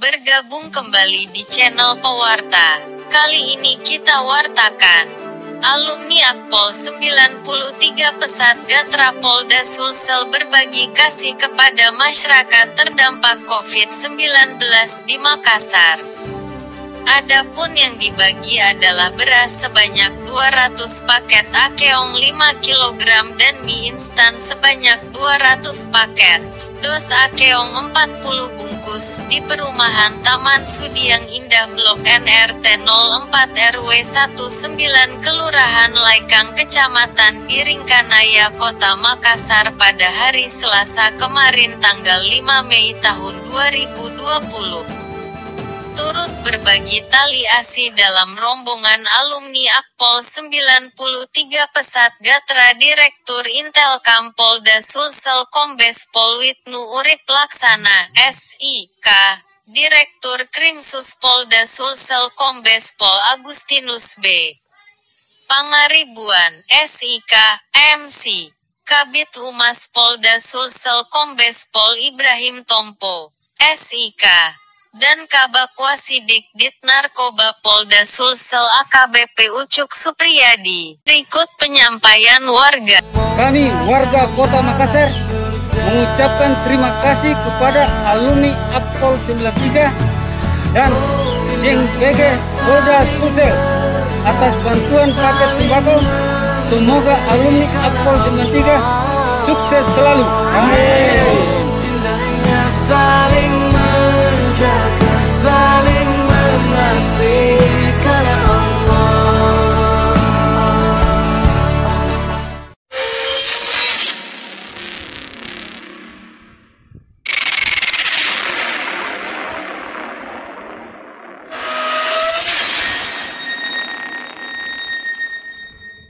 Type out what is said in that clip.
bergabung kembali di channel Pewarta. Kali ini kita wartakan alumni Akpol 93 Pesatgatra Polda Sulsel berbagi kasih kepada masyarakat terdampak COVID-19 di Makassar. Adapun yang dibagi adalah beras sebanyak 200 paket, akeong 5 kg dan mie instan sebanyak 200 paket, dos akeong 40 bungkus, di perumahan Taman Sudiang Indah Blok NRT 04 RW 19 Kelurahan Laikang Kecamatan Biringkanaya Kota Makassar pada hari Selasa kemarin tanggal 5 Mei tahun 2020. Turut berbagi tali asi dalam rombongan alumni Akpol 93 Pesatgatra Direktur Intelkam Polda Sulsel Kombes Pol Wisnu Urip Laksana, SIK, Direktur Krimsus Polda Sulsel Kombes Pol Agustinus B. Pangaribuan, SIK, MC, Kabid Humas Polda Sulsel Kombes Pol Ibrahim Tompo, SIK, dan Kabakwasidik Dit Narkoba Polda Sulsel AKBP Ucuk Supriyadi. Berikut penyampaian warga. Kami warga Kota Makassar mengucapkan terima kasih kepada alumni Akpol 93 dan JNPG Polda Sulsel atas bantuan paket sembako. Semoga alumni Akpol 93 sukses selalu. Amin.